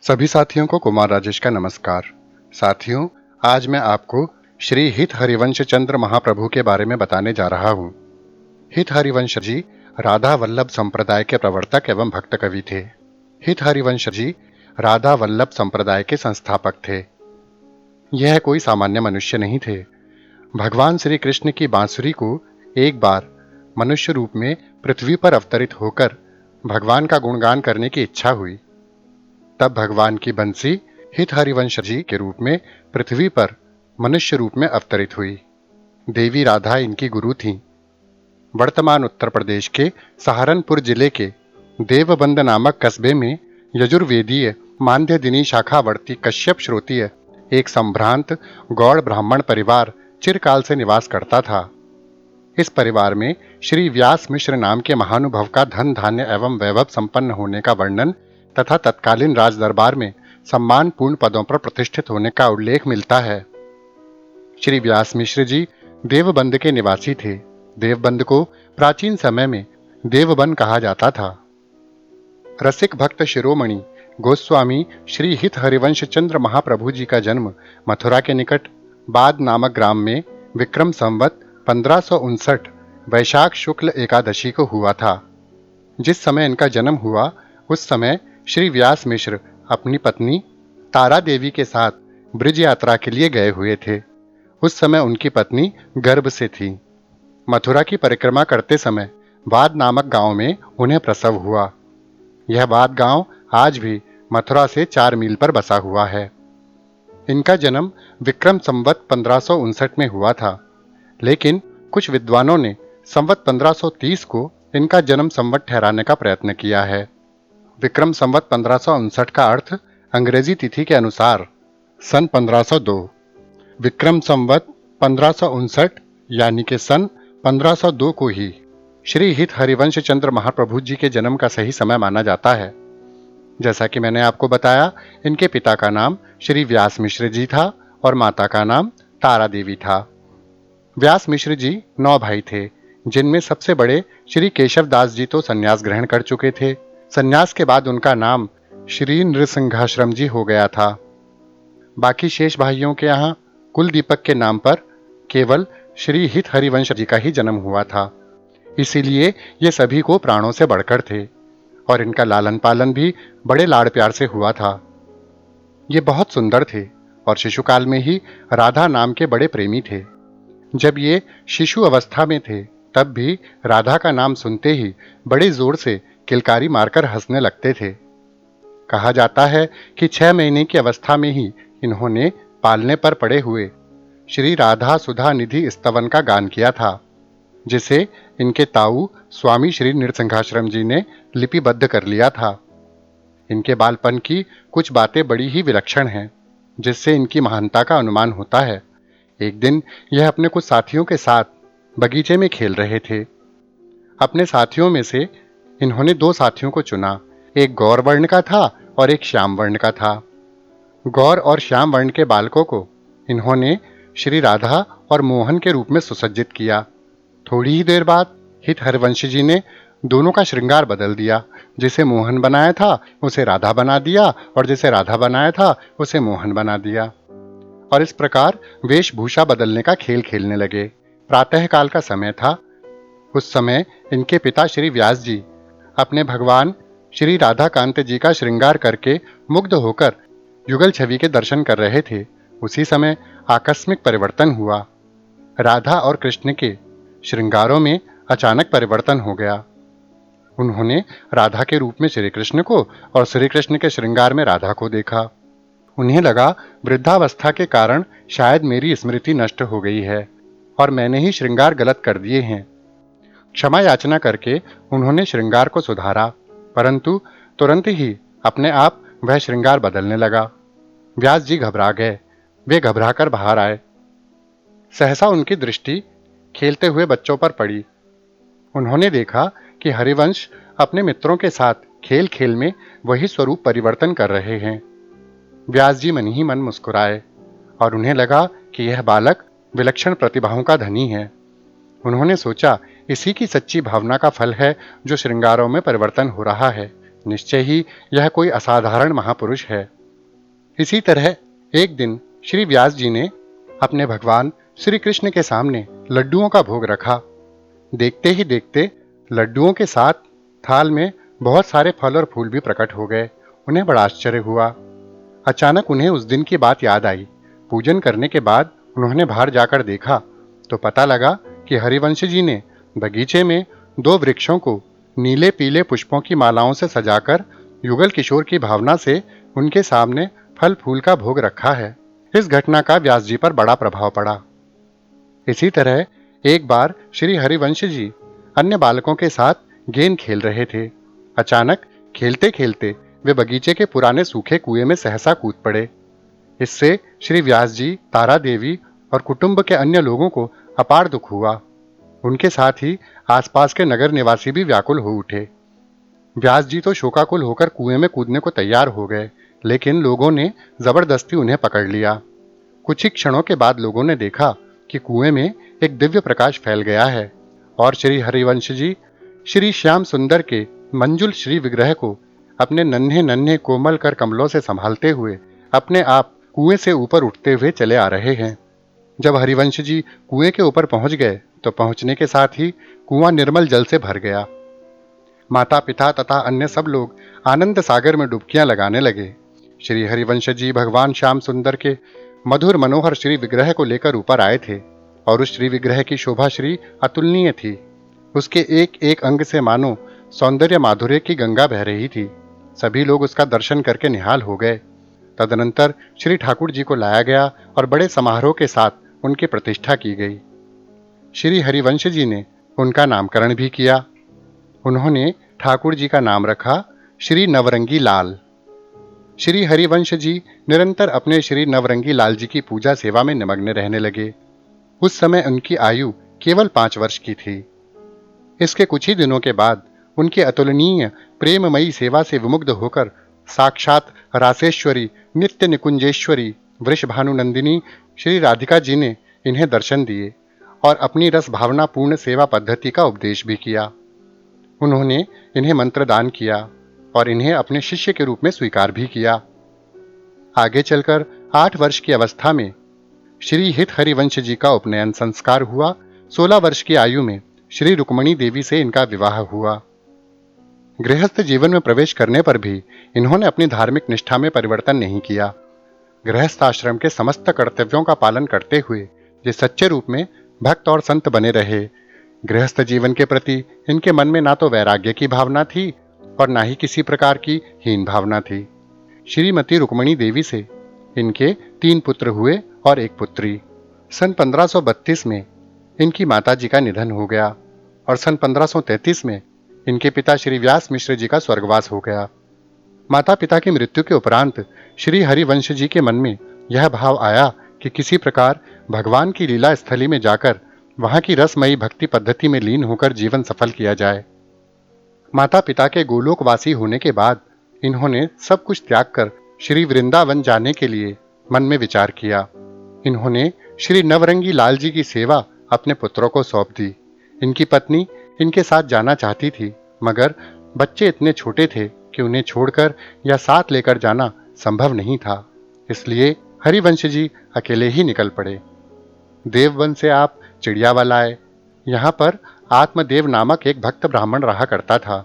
सभी साथियों को कुमार राजेश का नमस्कार। साथियों, आज मैं आपको श्री हित हरिवंश चंद्र महाप्रभु के बारे में बताने जा रहा हूँ। हित हरिवंश जी राधा वल्लभ संप्रदाय के प्रवर्तक एवं भक्त कवि थे। हित हरिवंश जी राधा वल्लभ संप्रदाय के संस्थापक थे। यह कोई सामान्य मनुष्य नहीं थे। भगवान श्री कृष्ण की बांसुरी को एक बार मनुष्य रूप में पृथ्वी पर अवतरित होकर भगवान का गुणगान करने की इच्छा हुई। तब भगवान की बंसी हित हरिवंश जी के रूप में पृथ्वी पर मनुष्य रूप में अवतरित हुई। देवी राधा इनकी गुरु थीं। वर्तमान उत्तर प्रदेश के सहारनपुर जिले के देवबंद नामक कस्बे में यजुर्वेदीय मांध्य दिनी शाखावर्ती कश्यप श्रोतीय एक संभ्रांत गौड़ ब्राह्मण परिवार चिरकाल से निवास करता था। इस परिवार में श्री व्यास मिश्र नाम के महानुभाव का धन धान्य एवं वैभव संपन्न होने का वर्णन तथा तत्कालीन राज दरबार में सम्मानपूर्ण पदों पर प्रतिष्ठित होने का उल्लेख मिलता है। श्री व्यास मिश्र जी देवबंद के निवासी थे। देवबंद को प्राचीन समय में देवबन कहा जाता था। रसिक भक्त शिरोमणि गोस्वामी श्री हित हरिवंश चंद्र महाप्रभु जी का जन्म मथुरा के निकट बाद नामक ग्राम में विक्रम संवत 1559 वैशाख शुक्ल एकादशी को हुआ था। जिस समय इनका जन्म हुआ उस समय श्री व्यास मिश्र अपनी पत्नी तारा देवी के साथ ब्रिज यात्रा के लिए गए हुए थे। उस समय उनकी पत्नी गर्भ से थी। मथुरा की परिक्रमा करते समय वाद नामक गांव में उन्हें प्रसव हुआ। यह वाद गांव आज भी मथुरा से 4 मील पर बसा हुआ है। इनका जन्म विक्रम संवत 1559 में हुआ था, लेकिन कुछ विद्वानों ने संवत 1530 को इनका जन्म संवत ठहराने का प्रयत्न किया है। विक्रम संवत 1559 का अर्थ अंग्रेजी तिथि के अनुसार सन 1502। विक्रम संवत 1559 यानी कि सन 1502 को ही श्री हित हरिवंश चंद्र महाप्रभु जी के जन्म का सही समय माना जाता है। जैसा कि मैंने आपको बताया, इनके पिता का नाम श्री व्यास मिश्र जी था और माता का नाम तारा देवी था। व्यास मिश्र जी 9 भाई थे, जिनमें सबसे बड़े श्री केशव दास जी तो संन्यास ग्रहण कर चुके थे। संन्यास के बाद उनका नाम श्री नृसिंहाश्रम जी हो गया था। बाकी शेष भाइयों के यहाँ कुल दीपक के नाम पर केवल श्री हित हरिवंश जी का ही जन्म हुआ था। इसीलिए ये सभी को प्राणों से बढ़कर थे और इनका लालन पालन भी बड़े लाड़ प्यार से हुआ था। ये बहुत सुंदर थे और शिशुकाल में ही राधा नाम के बड़े प्रेमी थे। जब ये शिशु अवस्था में थे तब भी राधा का नाम सुनते ही बड़े जोर से किलकारी मारकर हंसने लगते थे। कहा जाता है कि 6 महीने की अवस्था में ही इन्होंने पालने पर पड़े हुए श्री राधा सुधा निधि स्तवन का गान किया था, जिसे इनके ताऊ स्वामी श्री नृसिंहाश्रम जी ने लिपिबद्ध कर लिया था। इनके बालपन की कुछ बातें बड़ी ही विलक्षण हैं, जिससे इनकी महानता का अनुमान होता है। एक दिन यह अपने कुछ साथियों के साथ बगीचे में खेल रहे थे। अपने साथियों में से इन्होंने 2 साथियों को चुना। एक गौर वर्ण का था और एक श्याम वर्ण का था। गौर और श्याम वर्ण के बालकों को इन्होंने श्री राधा और मोहन के रूप में सुसज्जित किया। थोड़ी ही देर बाद हित हरिवंश जी ने दोनों का श्रृंगार बदल दिया। जिसे मोहन बनाया था उसे राधा बना दिया और जिसे राधा बनाया था उसे मोहन बना दिया, और इस प्रकार वेशभूषा बदलने का खेल खेलने लगे। प्रातःकाल का समय था। उस समय इनके पिता श्री व्यास जी अपने भगवान श्री राधा कांत जी का श्रृंगार करके मुग्ध होकर युगल छवि के दर्शन कर रहे थे। उसी समय आकस्मिक परिवर्तन हुआ। राधा और कृष्ण के श्रृंगारों में अचानक परिवर्तन हो गया। उन्होंने राधा के रूप में श्री कृष्ण को और श्री कृष्ण के श्रृंगार में राधा को देखा। उन्हें लगा वृद्धावस्था के कारण शायद मेरी स्मृति नष्ट हो गई है और मैंने ही श्रृंगार गलत कर दिए हैं। क्षमा याचना करके उन्होंने श्रृंगार को सुधारा, परंतु तुरंत ही अपने आप वह श्रृंगार बदलने लगा। व्यास जी घबरा गए। वे घबराकर बाहर आए। सहसा उनकी दृष्टि खेलते हुए बच्चों पर पड़ी। उन्होंने देखा कि हरिवंश अपने मित्रों के साथ खेल खेल में वही स्वरूप परिवर्तन कर रहे हैं। व्यास जी मन ही मन मुस्कुराए और उन्हें लगा कि यह बालक विलक्षण प्रतिभाओं का धनी है। उन्होंने सोचा, इसी की सच्ची भावना का फल है जो श्रृंगारों में परिवर्तन हो रहा है। निश्चय ही यह कोई असाधारण महापुरुष है। इसी तरह एक दिन श्री व्यास जी ने अपने भगवान श्री कृष्ण के सामने लड्डुओं का भोग रखा। देखते ही देखते लड्डुओं के साथ थाल में बहुत सारे फल और फूल भी प्रकट हो गए। उन्हें बड़ा आश्चर्य हुआ। अचानक उन्हें उस दिन की बात याद आई। पूजन करने के बाद उन्होंने बाहर जाकर देखा तो पता लगा कि हरिवंश जी ने बगीचे में 2 वृक्षों को नीले पीले पुष्पों की मालाओं से सजाकर युगल किशोर की भावना से उनके सामने फल फूल का भोग रखा है। इस घटना का व्यास जी पर बड़ा प्रभाव पड़ा। इसी तरह एक बार श्री हरिवंश जी अन्य बालकों के साथ गेंद खेल रहे थे। अचानक खेलते खेलते वे बगीचे के पुराने सूखे कुएं में सहसा कूद पड़े। इससे श्री व्यास जी, तारा देवी और कुटुंब के अन्य लोगों को अपार दुख हुआ। उनके साथ ही आसपास के नगर निवासी भी व्याकुल हो उठे। व्यास जी तो शोकाकुल होकर कुएं में कूदने को तैयार हो गए, लेकिन लोगों ने जबरदस्ती उन्हें पकड़ लिया। कुछ ही क्षणों के बाद लोगों ने देखा कि कुएं में एक दिव्य प्रकाश फैल गया है और श्री हरिवंश जी श्री श्याम सुंदर के मंजुल श्री विग्रह को अपने नन्हे नन्हे कोमल कर कमलों से संभालते हुए अपने आप कुएं से ऊपर उठते हुए चले आ रहे हैं। जब हरिवंश जी कुएं के ऊपर पहुंच गए तो पहुंचने के साथ ही कुआं निर्मल जल से भर गया। माता पिता तथा अन्य सब लोग आनंद सागर में डुबकियां लगाने लगे। श्री हरिवंश जी भगवान श्याम सुंदर के मधुर मनोहर श्री विग्रह को लेकर ऊपर आए थे और उस श्री विग्रह की शोभा श्री अतुलनीय थी। उसके एक एक अंग से मानो सौंदर्य माधुर्य की गंगा बह रही थी। सभी लोग उसका दर्शन करके निहाल हो गए। तदनंतर श्री ठाकुर जी को लाया गया और बड़े समारोह के साथ उनकी प्रतिष्ठा की गई। श्री हरिवंश जी ने उनका नामकरण भी किया। उन्होंने ठाकुर जी का नाम रखा श्री नवरंगी लाल। श्री हरिवंश जी निरंतर अपने श्री नवरंगी लाल जी की पूजा सेवा में निमग्न रहने लगे। उस समय उनकी आयु केवल 5 वर्ष की थी। इसके कुछ ही दिनों के बाद उनकी अतुलनीय प्रेममयी सेवा से विमुग्ध होकर साक्षात रासेश्वरी नित्य निकुंजेश्वरी वृषभानुनंदिनी श्री राधिका जी ने इन्हें दर्शन दिए और अपनी रस भावना पूर्ण सेवा पद्धति का उपदेश भी किया। उन्होंने इन्हें मंत्र दान किया और इन्हें अपने शिष्य के रूप में स्वीकार भी किया। आगे चलकर 8 वर्ष की अवस्था में श्री हित हरिवंश जी का उपनयन संस्कार हुआ। 16 वर्ष की आयु में श्री रुक्मणी देवी से इनका विवाह हुआ। गृहस्थ जीवन में प्रवेश करने पर भी इन्होंने अपनी धार्मिक निष्ठा में परिवर्तन नहीं किया। गृहस्थ आश्रम के समस्त कर्तव्यों का पालन करते हुए ये सच्चे रूप में भक्त और संत बने रहे। गृहस्थ जीवन के प्रति इनके मन में ना तो वैराग्य की भावना थी और ना ही किसी प्रकार की हीन भावना थी। श्रीमती रुक्मणी देवी से इनके 3 पुत्र हुए और 1 पुत्री। सन 1532 में इनकी माताजी का निधन हो गया और सन 1533 में इनके पिता श्री व्यास मिश्र जी का स्वर्गवास हो गया। माता पिता की मृत्यु के उपरांत श्री हरिवंश जी के मन में यह भाव आया कि किसी प्रकार भगवान की लीला स्थली में जाकर वहां की रसमयी भक्ति पद्धति में लीन होकर जीवन सफल किया जाए। माता पिता के गोलोकवासी होने के बाद इन्होंने सब कुछ त्याग कर श्री वृंदावन जाने के लिए मन में विचार किया। इन्होंने श्री नवरंगी लाल जी की सेवा अपने पुत्रों को सौंप दी। इनकी पत्नी इनके साथ जाना चाहती थी, मगर बच्चे इतने छोटे थे कि उन्हें छोड़कर या साथ लेकर जाना संभव नहीं था। इसलिए हरिवंश जी अकेले ही निकल पड़े। देववन से आप चिड़ियावाला आए। यहाँ पर आत्मदेव नामक एक भक्त ब्राह्मण रहा करता था,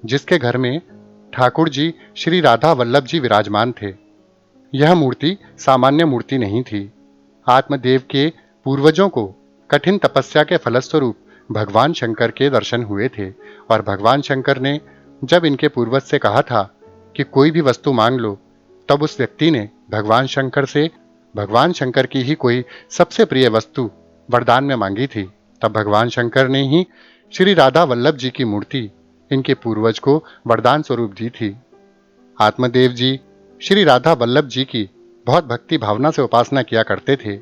जिसके घर में ठाकुर जी श्री राधा वल्लभ जी विराजमान थे। यह मूर्ति सामान्य मूर्ति नहीं थी। आत्मदेव के पूर्वजों को कठिन तपस्या के फलस्वरूप भगवान शंकर के दर्शन हुए थे और भगवान शंकर ने जब इनके पूर्वज से कहा था कि कोई भी वस्तु मांग लो, तब उस व्यक्ति ने भगवान शंकर से भगवान शंकर की ही कोई सबसे प्रिय वस्तु वरदान में मांगी थी। तब भगवान शंकर ने ही श्री राधा वल्लभ जी की मूर्ति इनके पूर्वज को वरदान स्वरूप दी थी। आत्मदेव जी श्री राधा वल्लभ जी की बहुत भक्ति भावना से उपासना किया करते थे।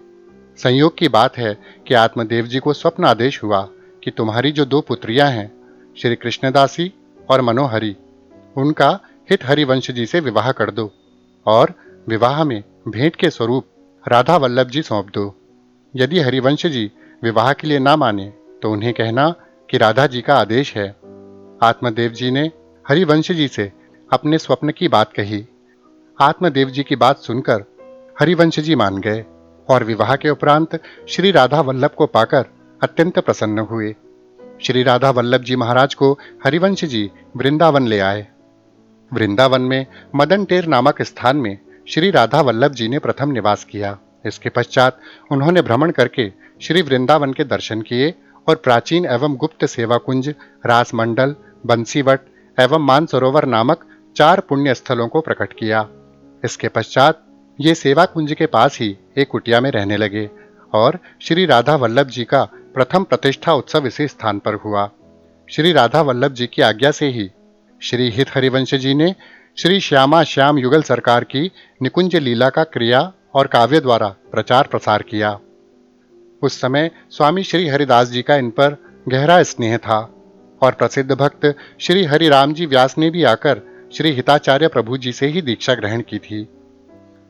संयोग की बात है कि आत्मदेव जी को स्वप्न आदेश हुआ कि तुम्हारी जो 2 पुत्रियां हैं, श्री कृष्णदासी और मनोहरी, उनका हित हरिवंश जी से विवाह कर दो और विवाह में भेंट के स्वरूप राधा वल्लभ जी सौंप दो। यदि हरिवंश जी विवाह के लिए ना माने तो उन्हें कहना कि राधा जी का आदेश है। आत्मदेव जी ने हरिवंश जी से अपने स्वप्न की बात कही। आत्मदेव जी की बात सुनकर हरिवंश जी मान गए और विवाह के उपरांत श्री राधा वल्लभ को पाकर अत्यंत प्रसन्न हुए। श्री राधा वल्लभ जी महाराज को हरिवंश जी वृंदावन ले आए। वृंदावन में मदन टेर नामक स्थान में श्री राधा वल्लभ जी ने प्रथम निवास किया। इसके पश्चात उन्होंने भ्रमण करके श्री वृंदावन के दर्शन किए और प्राचीन एवं गुप्त सेवा कुंज, रासमंडल, बंसीवट एवं मानसरोवर नामक 4 पुण्य स्थलों को प्रकट किया। इसके पश्चात ये सेवा कुंज के पास ही एक कुटिया में रहने लगे और श्री राधा वल्लभ जी का प्रथम प्रतिष्ठा उत्सव इसी स्थान पर हुआ। श्री राधा वल्लभ जी की आज्ञा से ही श्री हित हरिवंश जी ने श्री श्यामा श्याम युगल सरकार की निकुंज लीला का क्रिया और काव्य द्वारा प्रचार प्रसार किया। उस समय स्वामी श्री हरिदास जी का इन पर गहरा स्नेह था और प्रसिद्ध भक्त श्री हरिराम जी व्यास ने भी आकर श्री हिताचार्य प्रभु जी से ही दीक्षा ग्रहण की थी।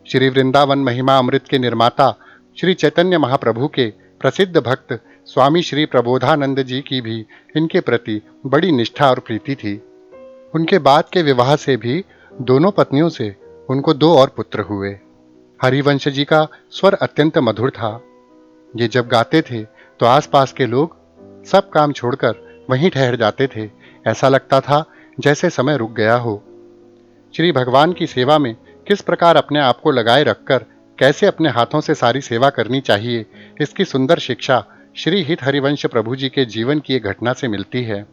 श्री वृंदावन महिमा अमृत के निर्माता श्री चैतन्य महाप्रभु के प्रसिद्ध भक्त स्वामी श्री प्रबोधानंद जी की भी इनके प्रति बड़ी निष्ठा और प्रीति थी। उनके बाद के विवाह से भी दोनों पत्नियों से उनको 2 और पुत्र हुए। हरिवंश जी का स्वर अत्यंत मधुर था। ये जब गाते थे तो आसपास के लोग सब काम छोड़कर वहीं ठहर जाते थे। ऐसा लगता था जैसे समय रुक गया हो। श्री भगवान की सेवा में किस प्रकार अपने आप को लगाए रखकर कैसे अपने हाथों से सारी सेवा करनी चाहिए, इसकी सुंदर शिक्षा श्री हित हरिवंश प्रभु जी के जीवन की एक घटना से मिलती है।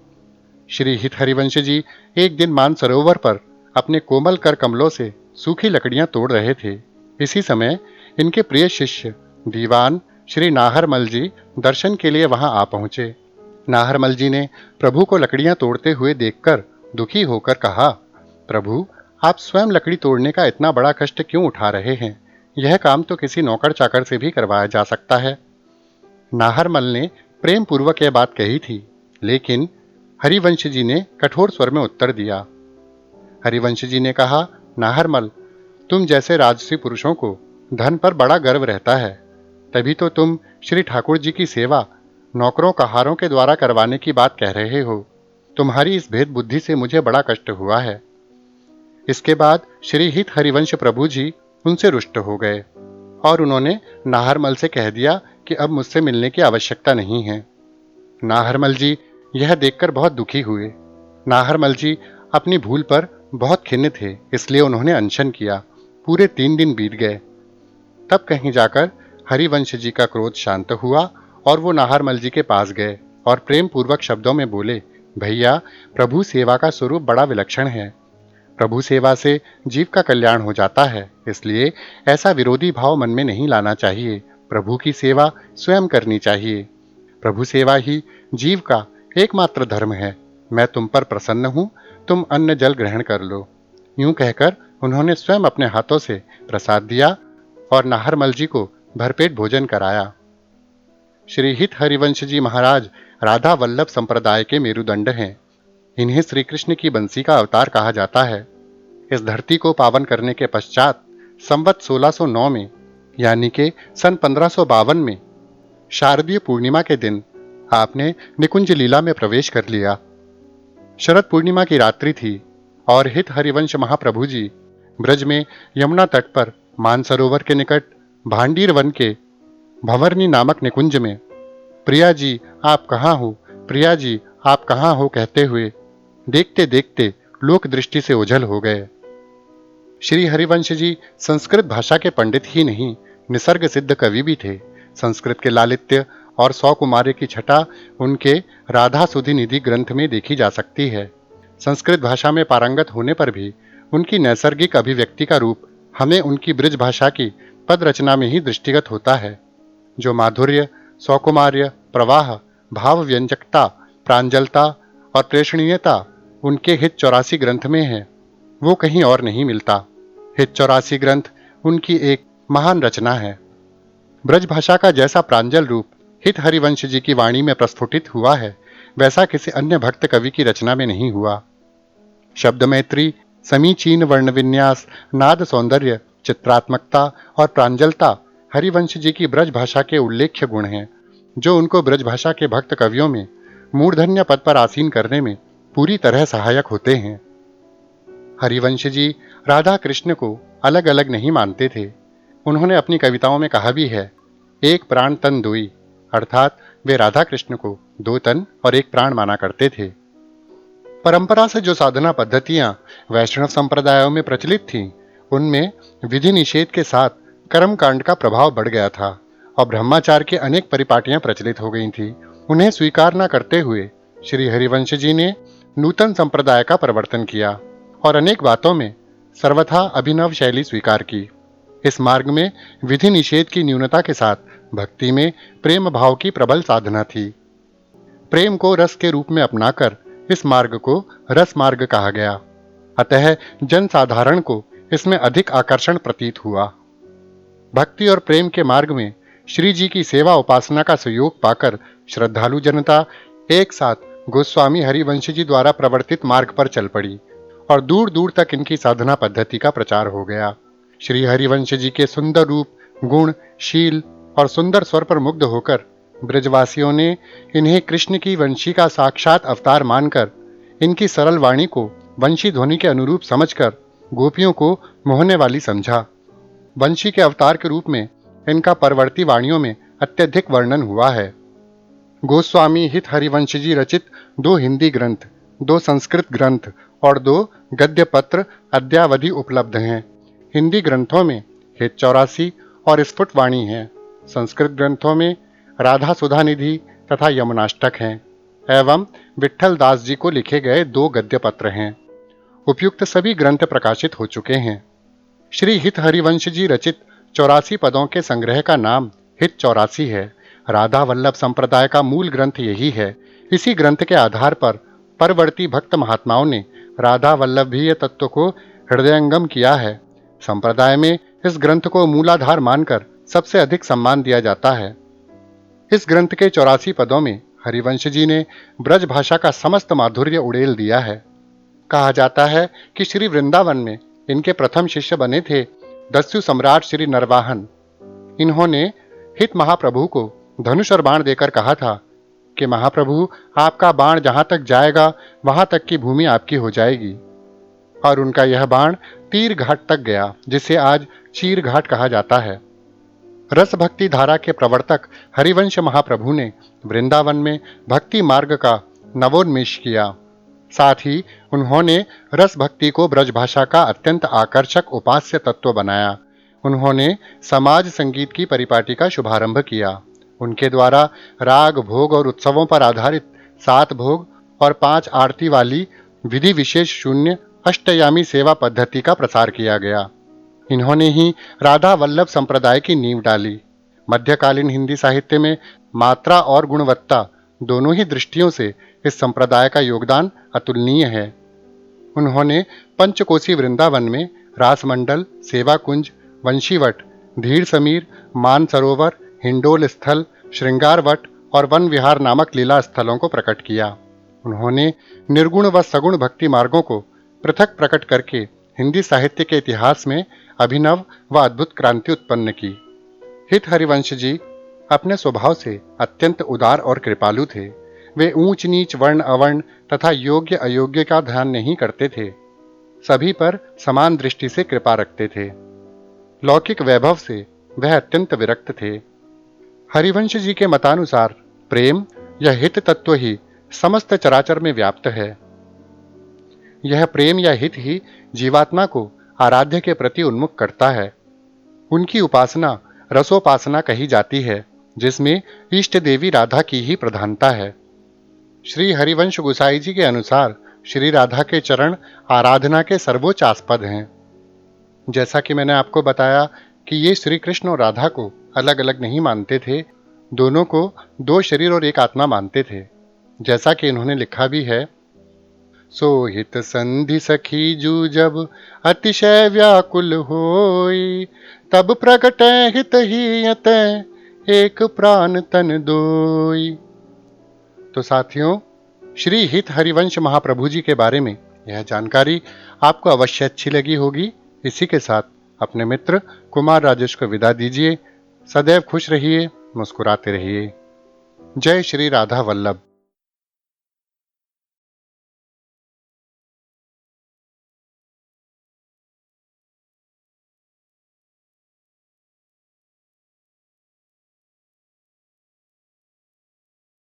श्री हित हरिवंश जी एक दिन मानसरोवर पर अपने कोमल कर कमलों से सूखी लकड़ियां तोड़ रहे थे। इसी समय इनके प्रिय शिष्य दीवान श्री नाहरमल जी दर्शन के लिए वहां आ पहुंचे। नाहरमल जी ने प्रभु को लकड़ियां तोड़ते हुए देखकर दुखी होकर कहा, प्रभु, आप स्वयं लकड़ी तोड़ने का इतना बड़ा कष्ट क्यों उठा रहे हैं? यह काम तो किसी नौकर चाकर से भी करवाया जा सकता है। नाहरमल ने प्रेम पूर्वक यह बात कही थी, लेकिन हरिवंश जी ने कठोर स्वर में उत्तर दिया। हरिवंश जी ने कहा, नाहरमल, तुम जैसे राजसी पुरुषों को धन पर बड़ा गर्व रहता है, तभी तो तुम श्री ठाकुर जी की सेवा नौकरों कहारों के द्वारा करवाने की बात कह रहे हो। तुम्हारी इस भेद बुद्धि से मुझे बड़ा कष्ट हुआ है। इसके बाद श्री हित हरिवंश प्रभु जी उनसे रुष्ट हो गए और उन्होंने नाहरमल से कह दिया कि अब मुझसे मिलने की आवश्यकता नहीं है। नाहरमल जी यह देखकर बहुत दुखी हुए। नाहरमल जी अपनी भूल पर बहुत खिन्न थे, इसलिए उन्होंने अनशन किया। पूरे 3 दिन बीत गए। तब कहीं जाकर हरिवंश जी का क्रोध शांत हुआ और वो नाहरमल जी के पास गए और प्रेम पूर्वक शब्दों में बोले, भैया, प्रभु सेवा का स्वरूप बड़ा विलक्षण है। प्रभु सेवा से जीव का कल्याण हो जाता है, इसलिए ऐसा विरोधी भाव मन में नहीं लाना चाहिए। प्रभु की सेवा स्वयं करनी चाहिए। प्रभु सेवा ही जीव का एकमात्र धर्म है। मैं तुम पर प्रसन्न हूँ, तुम अन्न जल ग्रहण कर लो। यूं कहकर उन्होंने स्वयं अपने हाथों से प्रसाद दिया और नाहरमल जी को भरपेट भोजन कराया। श्री हित हरिवंश जी महाराज राधा वल्लभ संप्रदाय के मेरुदंड हैं। इन्हें श्री कृष्ण की बंसी का अवतार कहा जाता है। इस धरती को पावन करने के पश्चात संवत 1609 में, यानी कि सन 1552 में, शारदीय पूर्णिमा के दिन आपने निकुंज लीला में प्रवेश कर लिया। शरद पूर्णिमा की रात्रि थी और हित हरिवंश महाप्रभु जी ब्रज में यमुना तट पर मानसरोवर के निकट भांडीर वन के भंवरनी नामक निकुंज में प्रिया जी आप कहाँ हो, प्रिया जी आप कहाँ हो कहते हुए देखते देखते लोक दृष्टि से ओझल हो गए। श्री हरिवंश जी संस्कृत भाषा के पंडित ही नहीं, निसर्ग सिद्ध कवि भी थे। संस्कृत के लालित्य और सौकुमार्य की छटा उनके राधा सुधि निधि ग्रंथ में देखी जा सकती है। संस्कृत भाषा में पारंगत होने पर भी उनकी नैसर्गिक अभिव्यक्ति का रूप हमें उनकी ब्रज भाषा की पद रचना में ही दृष्टिगत होता है। जो माधुर्य, सौकुमार्य, प्रवाह, भाव व्यंजकता, प्रांजलता और प्रेषणीयता उनके हित 84 ग्रंथ में है, वो कहीं और नहीं मिलता। हित 84 ग्रंथ उनकी एक महान रचना है। ब्रज भाषा का जैसा प्रांजल रूप हित हरिवंश जी की वाणी में प्रस्फुटित हुआ है, वैसा किसी अन्य भक्त कवि की रचना में नहीं हुआ। शब्द मैत्री, समीचीन वर्ण विन्यास, नाद सौंदर्य, चित्रात्मकता और प्रांजलता हरिवंश जी की ब्रज भाषा के उल्लेख्य गुण हैं, जो उनको ब्रज भाषा के भक्त कवियों में मूर्धन्य पद पर आसीन करने में पूरी तरह सहायक होते हैं। हरिवंश जी राधा कृष्ण को अलग अलग नहीं मानते थे। उन्होंने अपनी कविताओं में कहा भी है, एक प्राण तन दोई, अर्थात वे राधा कृष्ण को दो तन और एक प्राण माना करते थे। परंपरा से जो साधना पद्धतियां वैष्णव संप्रदायों में प्रचलित थीं, उनमें विधि निषेध के साथ कर्म कांड का प्रभाव बढ़ गया था और ब्रह्माचार की अनेक परिपाटियां प्रचलित हो गई थीं। उन्हें स्वीकार न करते हुए श्री हरिवंश जी ने नूतन संप्रदाय का प्रवर्तन किया और अनेक बातों में सर्वथा अभिनव शैली स्वीकार की। इस मार्ग में विधि निषेध की न्यूनता के साथ भक्ति में प्रेम भाव की प्रबल साधना थी। प्रेम को रस के रूप में अपनाकर इस मार्ग को रस मार्ग कहा गया। अतः जनसाधारण को इसमें अधिक आकर्षण प्रतीत हुआ। भक्ति और प्रेम के मार्ग में श्री जी की सेवा उपासना का सहयोग पाकर श्रद्धालु जनता एक साथ गोस्वामी हरिवंश जी द्वारा प्रवर्तित मार्ग पर चल पड़ी और दूर दूर तक इनकी साधना पद्धति का प्रचार हो गया। श्री हरिवंश जी के सुंदर रूप, गुण, शील और सुंदर स्वर पर मुग्ध होकर ब्रजवासियों ने इन्हें कृष्ण की वंशी का साक्षात अवतार मानकर इनकी सरल वाणी को वंशी ध्वनि के अनुरूप समझकर गोपियों को मोहने वाली समझा। वंशी के अवतार के रूप में इनका परवर्ती वाणियों में अत्यधिक वर्णन हुआ है। गोस्वामी हित हरिवंश जी रचित 2 हिंदी ग्रंथ, 2 संस्कृत ग्रंथ और 2 गद्य पत्र अद्यावधि उपलब्ध हैं। हिंदी ग्रंथों में हित 84 और स्फुट वाणी है। संस्कृत ग्रंथों में राधा सुधा निधि तथा यमुनाष्टक हैं एवं विट्ठल दास जी को लिखे गए 2 गद्य पत्र हैं। उपयुक्त सभी ग्रंथ प्रकाशित हो चुके हैं। श्री हित हरिवंश जी रचित 84 पदों के संग्रह का नाम हित 84 है। राधा वल्लभ संप्रदाय का मूल ग्रंथ यही है। इसी ग्रंथ के आधार पर परवर्ती भक्त महात्माओं ने राधा वल्लभीय तत्व को हृदयंगम किया है। संप्रदाय में इस ग्रंथ को मूलाधार मानकर सबसे अधिक सम्मान दिया जाता है। इस ग्रंथ के 84 पदों में हरिवंश जी ने ब्रज भाषा का समस्त माधुर्य उड़ेल दिया है। कहा जाता है कि श्री वृंदावन में इनके प्रथम शिष्य बने थे दस्यु सम्राट श्री नरवाहन। इन्होंने हित महाप्रभु को धनुष और बाण देकर कहा था कि महाप्रभु, आपका बाण जहां तक जाएगा वहां तक की भूमि आपकी हो जाएगी। और उनका यह बाण तीर घाट तक गया, जिसे आज चीर घाट कहा जाता है। रस भक्ति धारा के प्रवर्तक हरिवंश महाप्रभु ने वृंदावन में भक्ति मार्ग का नवोन्मेष किया। साथ ही उन्होंने रस भक्ति को ब्रजभाषा का अत्यंत आकर्षक उपास्य तत्व बनाया। उन्होंने समाज संगीत की परिपाटी का शुभारंभ किया। उनके द्वारा राग, भोग और उत्सवों पर आधारित 7 भोग और 5 आरती वाली विधि विशेष शून्य अष्टयामी सेवा पद्धति का प्रसार किया गया। इन्होंने ही राधा वल्लभ संप्रदाय की नींव डाली। मध्यकालीन हिंदी साहित्य में मात्रा और गुणवत्ता दोनों ही दृष्टियों से इस संप्रदाय का योगदान अतुलनीय है। उन्होंने पंचकोसी वृंदावन में रासमंडल, सेवा कुंज, वंशीवट, धीर समीर, मानसरोवर, हिंडोल स्थल, श्रृंगार वट और वन विहार नामक लीला स्थलों को प्रकट किया। उन्होंने निर्गुण व सगुण भक्ति मार्गों को पृथक प्रकट करके हिंदी साहित्य के इतिहास में अभिनव व अद्भुत क्रांति उत्पन्न की। हित हरिवंश जी अपने स्वभाव से अत्यंत उदार और कृपालु थे। वे ऊंच नीच, वर्ण अवर्ण तथा योग्य अयोग्य का ध्यान नहीं करते थे। सभी पर समान दृष्टि से कृपा रखते थे। लौकिक वैभव से वह अत्यंत विरक्त थे। हरिवंश जी के मतानुसार प्रेम या हित तत्व ही समस्त चराचर में व्याप्त है। यह प्रेम या हित ही जीवात्मा को आराध्य के प्रति उन्मुख करता है। उनकी उपासना रसोपासना कही जाती है, जिसमें इष्ट देवी राधा की ही प्रधानता है। श्री हरिवंश गोसाई जी के अनुसार श्री राधा के चरण आराधना के सर्वोच्च आस्पद हैं। जैसा कि मैंने आपको बताया कि ये श्री कृष्ण और राधा को अलग अलग नहीं मानते थे, दोनों को 2 शरीर और एक आत्मा मानते थे। जैसा कि इन्होंने लिखा भी है, सो हित संधि सखी जू जब अतिशय व्याकुल होई, तब प्रगटै हित ही यत एक प्राण तन दोई। तो साथियों, श्री हित हरिवंश महाप्रभु जी के बारे में यह जानकारी आपको अवश्य अच्छी लगी होगी। इसी के साथ अपने मित्र कुमार राजेश को विदा दीजिए। सदैव खुश रहिए, मुस्कुराते रहिए। जय श्री राधा वल्लभ।